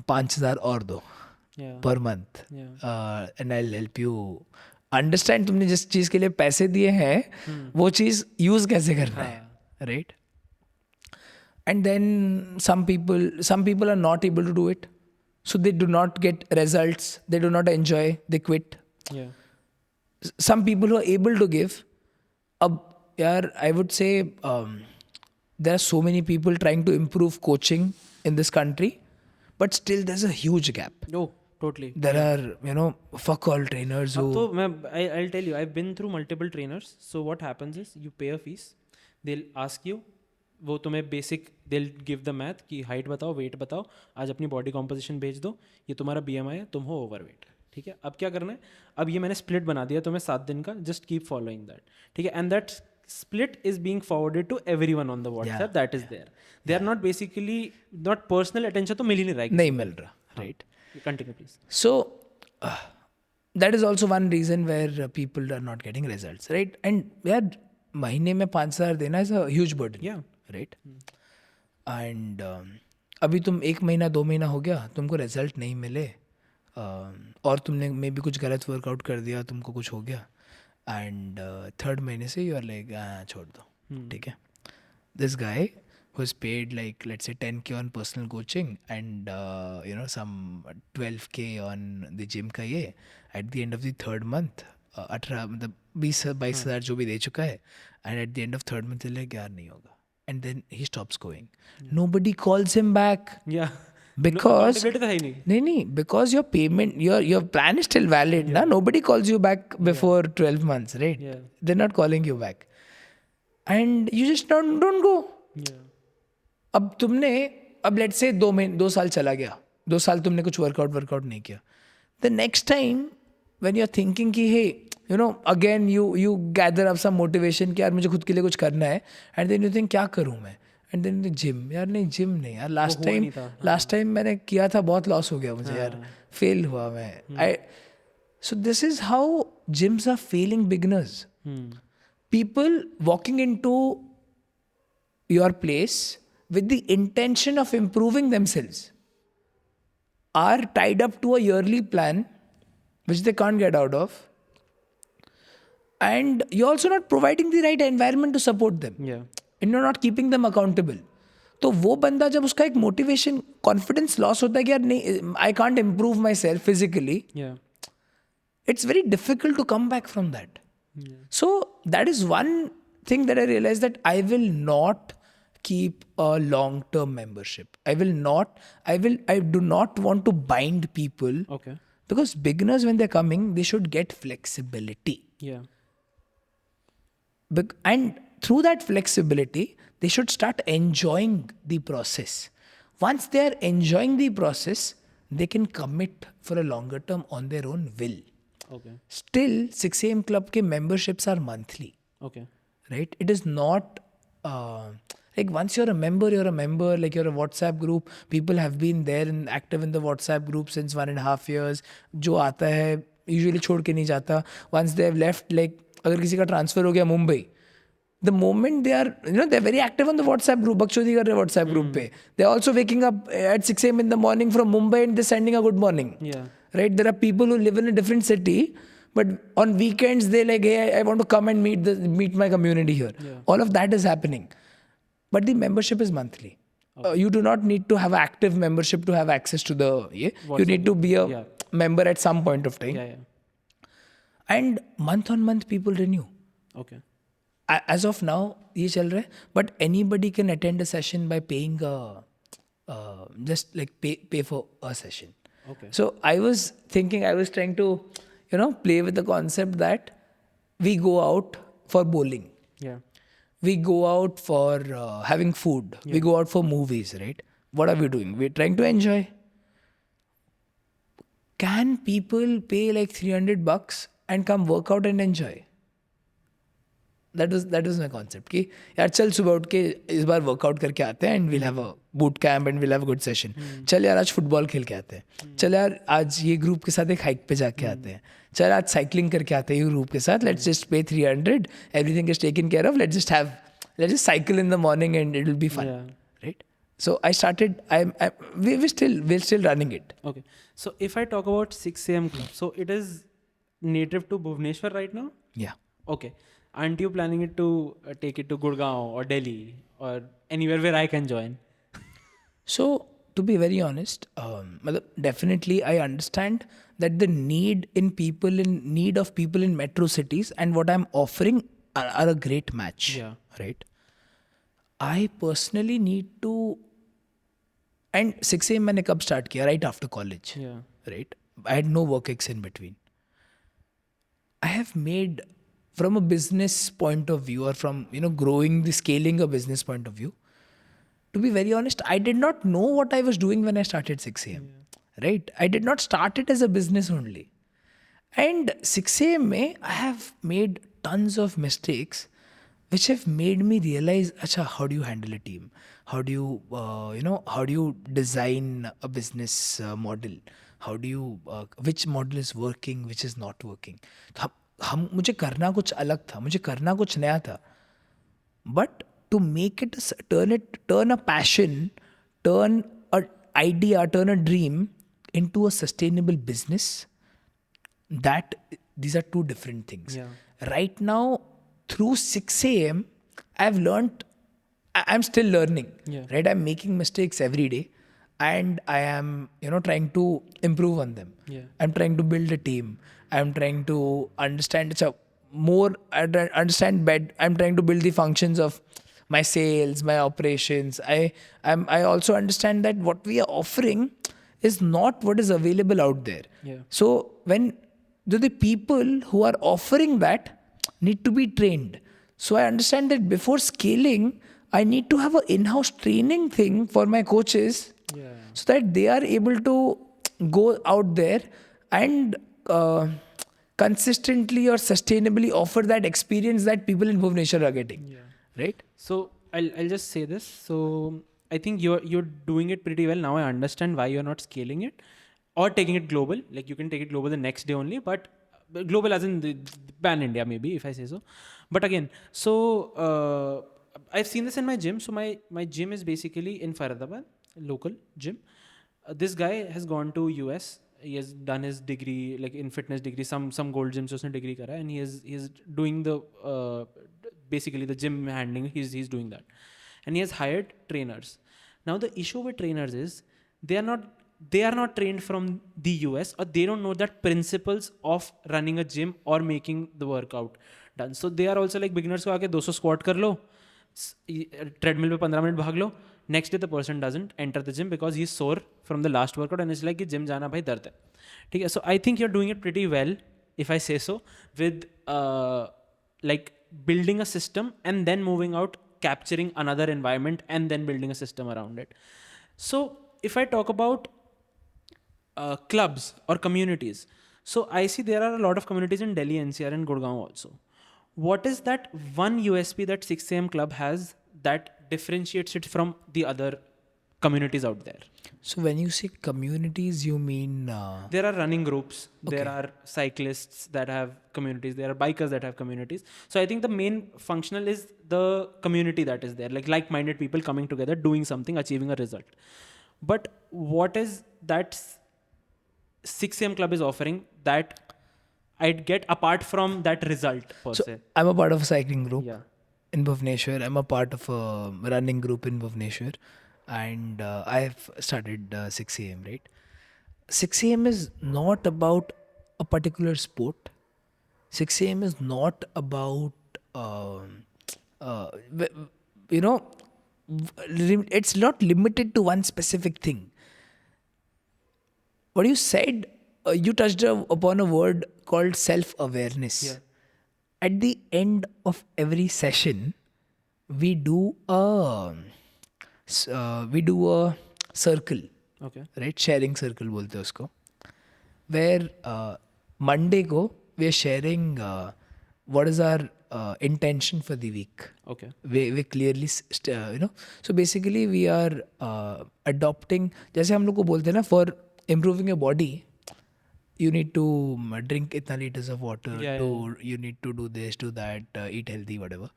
5,000 और दो Yeah. Per month, Yeah. And I help you understand तुमने जिस चीज़ के लिए पैसे दिए हैं वो चीज़ यूज़ कैसे करना है, right? And then some people are not able to do it, so they do not get results, they do not enjoy, they quit. Yeah. Some people who are able to give, I would say there are so many people trying to improve coaching in this country, but still there's a huge gap. Oh, totally. There are fuck all trainers who अब तो I'll tell you, I've been through multiple trainers. So what happens is you pay a fees, they'll ask you, वो तुम्हें basic they'll give the math कि height बताओ, wait बताओ, आज अपनी body composition भेज दो, ये तुम्हारा BMI है, तुम हो ओवरवेट, ठीक है? अब क्या करना है, अब ये मैंने स्प्लिट बना दिया तुम्हें 7 दिन का, जस्ट कीप फॉलोइंग दैट, ठीक है? And that split is being forwarded to everyone on the WhatsApp that is there. They are not basically not personal attention तो मिल ही नहीं रहा है, नहीं मिल रहा, right? Continue please. So that is also one reason where people are not getting results, right? And यार महीने में 5,000 देना is a huge burden. Yeah. Right? And अभी तुम 1 महीना 2 महीना हो गया, तुमको रिजल्ट नहीं मिले, और तुमने मे भी कुछ गलत वर्कआउट कर दिया, तुमको कुछ हो गया, एंड 3rd महीने से यू आर लाइक छोड़ दो, ठीक है? This guy who's paid like let's say 10K on personal coaching and some 12K on the gym का ये, at the end of the 3rd month 18 मतलब 20-22 जो भी दे चुका है, and at the end of 3rd month like यार नहीं होगा, and then he stops going. Nobody calls him back. Yeah. Because accountability तो है ही नहीं. नहीं, because your payment, your plan is still valid, na? Nobody calls you back before 12 months, right? Yeah. They're not calling you back, and you just don't go. Yeah. अब let's say 2 साल चला गया, 2 साल तुमने कुछ वर्कआउट नहीं किया. The next time when you are thinking कि hey again you gather up some motivation कि यार मुझे खुद के लिए कुछ करना है, एंड देन यू थिंक क्या करूँ मैं, एंड देन जिम यार लास्ट टाइम मैंने किया था, बहुत लॉस हो गया मुझे यार, फेल हुआ मैं. So this is how gyms are failing beginners. People walking into your place with the intention of improving themselves are tied up to a yearly plan which they can't get out of, and you're also not providing the right environment to support them, Yeah. and you're not keeping them accountable. तो वो बंदा जब उसका एक motivation confidence loss होता है कि यार नहीं, I can't improve my self physically, Yeah. it's very difficult to come back from that. Yeah. So that is one thing that I realized, that I will not keep a long term membership. I do not want to bind people, Okay. because beginners, when they're coming, they should get flexibility. Yeah. And through that flexibility, they should start enjoying the process. Once they are enjoying the process, they can commit for a longer term on their own will. Okay. Still, 6 a.m. Club ke memberships are monthly, Okay. right? It is not like once you're a member, like you're a WhatsApp group. People have been there and active in the WhatsApp group since 1.5 years. जो आता है usually छोड़ के नहीं जाता. Once they have left, like अगर किसी का transfer हो गया Mumbai, the moment they are, they're very active on the WhatsApp group. बकचोदी कर रहे WhatsApp group पे. They're also waking up at 6 a.m. in the morning from Mumbai and they're sending a good morning. Yeah. Right? There are people who live in a different city, but on weekends they're like, hey, I want to come and meet my community here. Yeah. All of that is happening. But the membership is monthly. You do not need to have active membership to have access to the. You need to be a member at some point of time. Yeah. Yeah. And month on month people renew. Okay. As of now, ये चल रहा है. But anybody can attend a session by paying just like pay for a session. Okay. So I was trying to, play with the concept that we go out for bowling. Yeah. We go out for having food. We go out for movies, right? What are we doing? We're trying to enjoy. Can people pay like $300 and come work out and enjoy? That was my concept. कि यार चल सुबह उठ के इस बार workout करके आते हैं and we'll have a boot camp and we'll have a good session. चल यार आज फुटबॉल खेल के आते हैं. चल यार आज ये ग्रुप के साथ एक हाइक पे जाके आते हैं. चल आज साइकिलिंग करके आते हैं ये ग्रुप के साथ. Let's just pay 300. Everything is taken care of. Let's just cycle in the morning and it will be fun. Yeah. Right? So I started. We're still running it. Okay. So if I talk about 6 a.m. club, so it is native to Bhubaneswar right now? Yeah. Okay. Aren't you planning it to take it to Gurgaon or Delhi or anywhere where I can join? So, to be very honest, definitely I understand that the need of people in metro cities and what I'm offering are a great match. Yeah. Right? I personally need to, and 6 a.m. मैंने कब start किया? Right after college. Yeah. Right? I had no work ex in between. I have made, from a business point of view, or from scaling a business point of view, to be very honest, I did not know what I was doing when I started 6 a.m. Right? I did not start it as a business only. And 6 a.m. I have made tons of mistakes which have made me realize, how do you handle a team? How do you design a business model? How do you, which model is working, which is not working? मुझे करना कुछ अलग था, मुझे करना कुछ नया था. But to make it, turn a passion, turn an idea, turn a dream into a sustainable business, these are two different things. Yeah. Right now, through 6 a.m., I've learned, I'm still learning. Yeah. Right? I'm making mistakes every day and I am, trying to improve on them. Yeah. I'm trying to build a team. I'm trying to understand I'm trying to build the functions of my sales, my operations. I also understand that what we are offering is not what is available out there. Yeah. So when the people who are offering that need to be trained. So I understand that before scaling, I need to have an in-house training thing for my coaches, so that they are able to go out there and consistently or sustainably offer that experience that people in Bhubaneswar are getting. Yeah. Right? So I'll just say this. So I think you're doing it pretty well. Now I understand why you're not scaling it or taking it global. Like you can take it global the next day only, but global as in the pan India maybe, if I say so. But again, so I've seen this in my gym. So my gym is basically in Faridabad, local gym. This guy has gone to US. He has done his degree, like in fitness degree, some gold gyms उसने degree करा, and he is doing the basically the gym handling. He's doing that, and he has hired trainers. Now the issue with trainers is they are not trained from the US, or they don't know that principles of running a gym or making the workout done. So they are also like beginners को आके 200 squat कर लो, treadmill पे 15 minute भाग लो. Next day the person doesn't enter the gym because he is sore from the last workout and it's like कि gym जाना भाई दर्द है. ठीक है. So I think you are doing it pretty well, if I say so, with like building a system and then moving out, capturing another environment and then building a system around it. So if I talk about clubs or communities, so I see there are a lot of communities in Delhi, NCR and Gurgaon also. What is that one USP that 6am club has that differentiates it from the other communities out there? So when you say communities, you mean There are running groups, there Okay. are cyclists that have communities, there are bikers that have communities. So I think the main functional is the community that is there, like like-minded people coming together, doing something, achieving a result. But what is that 6am club is offering that I'd get apart from that result per So se? I'm a part of a cycling group Yeah. in Bhubaneswar. I'm a part of a running group in Bhubaneswar, and I've started 6 a.m. Right, 6 a.m. is not about a particular sport. 6 a.m. is not about you know, it's not limited to one specific thing. What you said, you touched upon a word called self-awareness. Yeah. At the end of every session, we do a circle, Okay. right? Sharing circle बोलते हैं उसको. Where Monday को we are sharing what is our intention for the week. Okay. We clearly so basically we are adopting, जैसे हम लोग को बोलते हैं ना, for improving your body you need to drink itna liters of water, you need to do this, do that, eat healthy, whatever,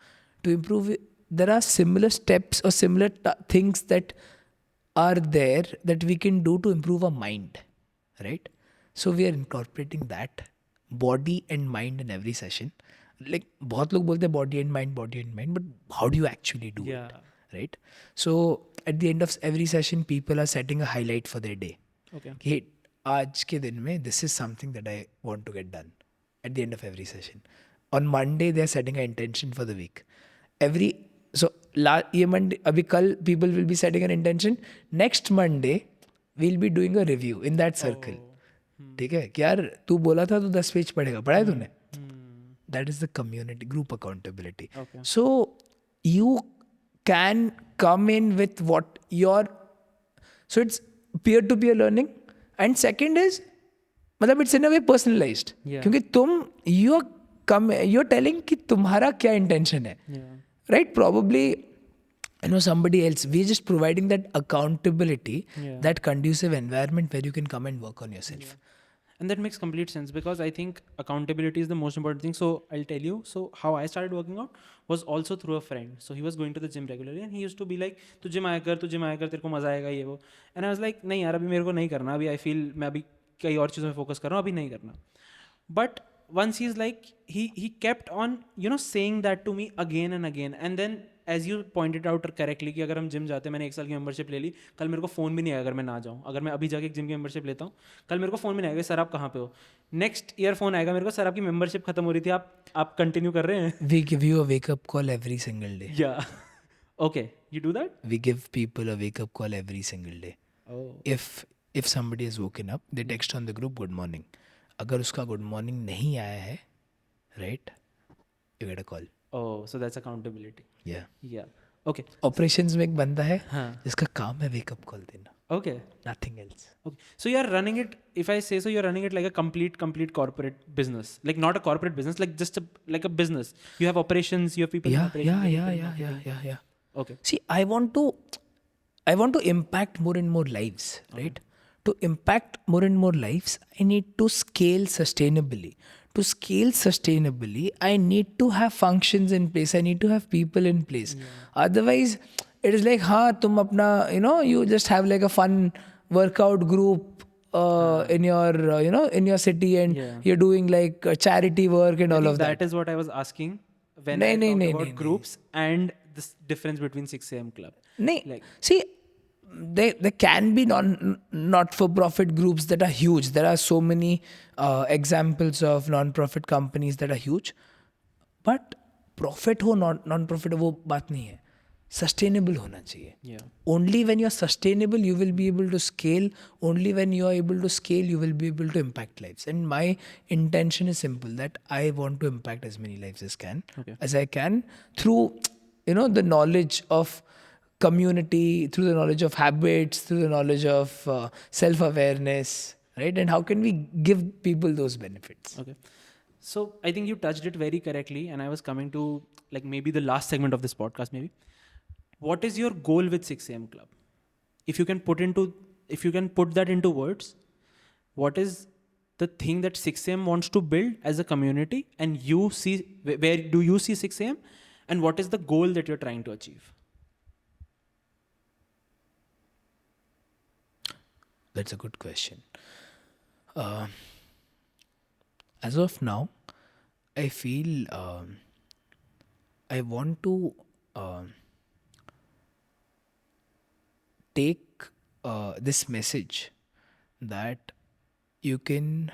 to improve it. There are similar steps or similar things that are there that we can do to improve our mind, right? So we are incorporating that body and mind in every session. Like बहुत लोग बोलते हैं body and mind, but how do you actually do Yeah. it, right? So at the end of every session, people are setting a highlight for their day. Okay. कि आज के दिन में this is something that I want to get done at the end of every session. On Monday they are setting an intention for the week. ये Monday, अभी कल people will be setting an intention. Next Monday we'll be doing a review in that circle. ठीक है कि यार तू बोला था तो 10 पेज पढ़ेगा, पढ़ा है तूने? That is the community group accountability. Okay. So you can come in with what your, so it's peer to peer learning, and second is मतलब it's in a way personalized. Yeah. क्योंकि तुम you're telling कि तुम्हारा क्या intention है, Yeah. right? Probably somebody else. We're just providing that accountability, Yeah. that conducive environment where you can come and work on yourself. And that makes complete sense because I think accountability is the most important thing. So I'll tell you. So how I started working out was also through a friend. So he was going to the gym regularly and he used to be like, "तू gym आया कर, तेरे को मजा आएगा ये वो." And I was like, "नहीं यार, अभी मेरे को नहीं करना. अभी I feel मैं अभी कई और चीज़ों में focus कर रहा हूँ, अभी नहीं करना." But once he's like, he kept on saying that to me again and again. And then as you pointed out correctly कि अगर हम जिम जाते हैं, मैंने 1 साल की मेंबरशिप ले ली, कल मेरे को फ़ोन भी नहीं आएगा अगर मैं ना जाऊँ. अगर मैं अभी जाके एक जिम की मेंबरशिप लेता हूँ, कल मेरे को फ़ोन भी नहीं आएगा सर आप कहाँ पे हो. नेक्स्ट ईयर फ़ोन आएगा मेरे को, सर आपकी मेंबरशिप खत्म हो रही थी, आप कंटिन्यू कर रहे हैं. We give you a wake up call every single day. Yeah. Okay, you do that? We give people a wake up call every single day. Oh. If somebody has woken up, they text on the group good morning. अगर उसका good morning नहीं आया है, right, you get a call. Oh, so that's accountability. Yeah. Yeah. Okay. Operations में एक बंदा है हाँ. जिसका काम है wake up call देना. Okay. Nothing else. Okay. So you're running it, if I say so, you're running it like a complete corporate business. Like not a corporate business, like just like a business. You have operations, you have people in Yeah. Okay. See, I want to impact more and more lives, right? to impact more and more lives, I need to scale sustainably. To scale sustainably, I need to have functions in place. I need to have people in place. Otherwise, it is like, tum apna, you just have like a fun workout group in your, in your city, and Yeah. you're doing like charity work and I all think of that that. is what I was asking when Nahi, I nahi, talked nahi, about nahi, nahi. groups and this difference between 6 a.m. club. Nahi. Like, See, there can be not for profit groups that are huge. There are so many examples of non-profit companies that are huge. But profit हो non profit हो वो बात नहीं है. Sustainable होना चाहिए. yeah. Only when you're sustainable, you will be able to scale. Only when you are able to scale, you will be able to impact lives. And my intention is simple, that I want to impact as many lives Okay. as I can through, the knowledge of community, through the knowledge of habits, through the knowledge of self-awareness, right? And how can we give people those benefits? Okay. So I think you touched it very correctly, and I was coming to like maybe the last segment of this podcast. Maybe, what is your goal with 6 a.m. club? If you can put that into words, what is the thing that 6 a.m. wants to build as a community, and you see where do you see 6 a.m. and what is the goal that you're trying to achieve? That's a good question. As of now, I feel I want to take this message that you can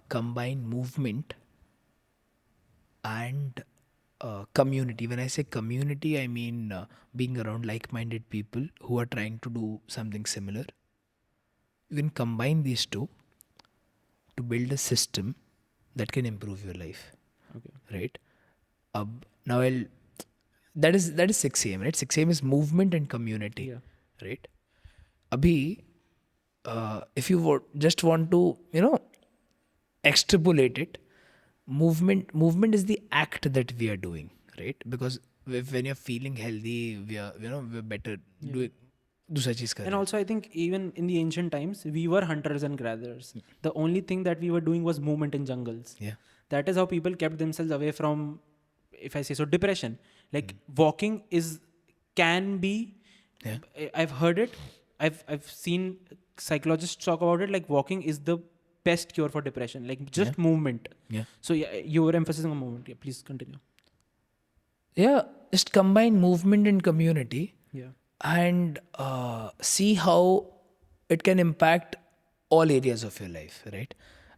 combine movement and community. When I say community, I mean being around like-minded people who are trying to do something similar. You can combine these two to build a system that can improve your life. Okay. Right? Now that is 6 a.m. right? 6 a.m. is movement and community. Yeah. Right? Abhi, if you just want to, extrapolate it, movement is the act that we are doing, right? Because when you're feeling healthy, we're better doing दूसरा चीज कर And रहे हैं. also, I think even in the ancient times, we were hunters and gatherers. The only thing that we were doing was movement in jungles. Yeah. That is how people kept themselves away from, if I say so, depression. Like walking can be. Yeah. I've heard it. I've seen psychologists talk about it. Like walking is the best cure for depression. Like just movement. Yeah. So yeah, you were emphasizing on movement. Yeah, please continue. Yeah, just combine movement and community Yeah. and see how it can impact all areas of your life, right?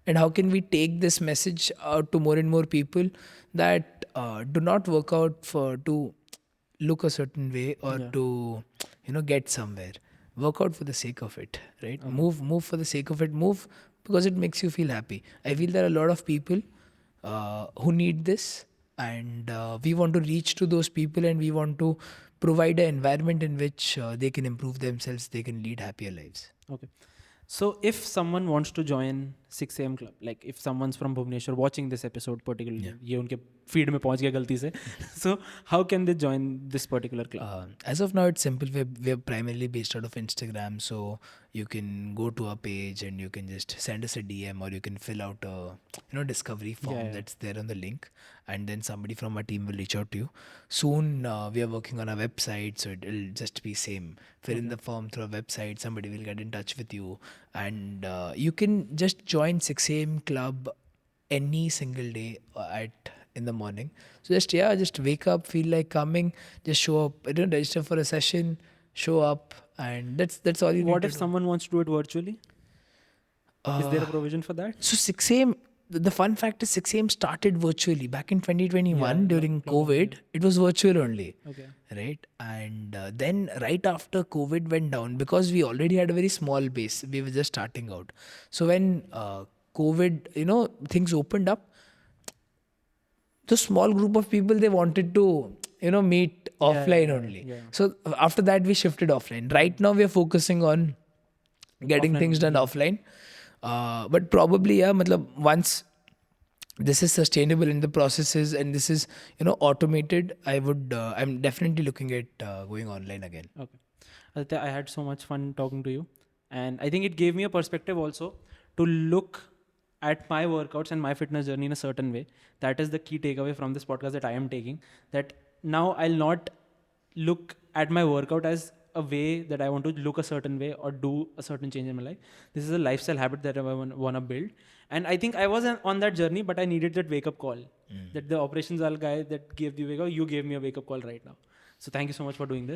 And how can we take this message out to more and more people that do not work out to look a certain way or Yeah. to get somewhere. Work out for the sake of it, right? Move for the sake of it. Move because it makes you feel happy. I feel there are a lot of people who need this, and we want to reach to those people, and we want to provide an environment in which they can improve themselves, they can lead happier lives. Okay. So if someone wants to join 6 a.m. club, like if someone's from Bhubaneswar watching this episode particularly, ये उनके feed में पहुंच गया गलती से, so how can they join this particular club? As of now, it's simple. We're primarily based out of Instagram, so you can go to our page and you can just send us a DM, or you can fill out a discovery form Yeah. that's there on the link, and then somebody from our team will reach out to you. Soon we are working on our website, so it'll just be same. Fill in the form through our website. Somebody will get in touch with you, and you can just join 6 a.m. club any single day in the morning. So just wake up, feel like coming, just show up, register for a session, show up, and that's all you need What to if do. someone wants to do it virtually? Is there a provision for that? So 6 a.m. The fun fact is 6 a.m. started virtually back in 2021 during COVID. It was virtual only. Okay. Right, and then right after COVID went down, because we already had a very small base, we were just starting out. So when COVID, things opened up, the small group of people, they wanted to meet offline only. yeah. So after that we shifted offline. Right now we are focusing on getting things done offline, but probably once this is sustainable in the processes and this is automated, I'm definitely looking at going online again. Okay. Aditya, I had so much fun talking to you. And I think it gave me a perspective also to look at my workouts and my fitness journey in a certain way. That is the key takeaway from this podcast that I am taking, that now I'll not look at my workout as a way that I want to look a certain way or do a certain change in my life. This is a lifestyle habit that I want to build. And I think I was on that journey, but I needed that wake up call. That the operations guy that gave the wake up, you gave me a wake up call right now. So thank you so much for doing this.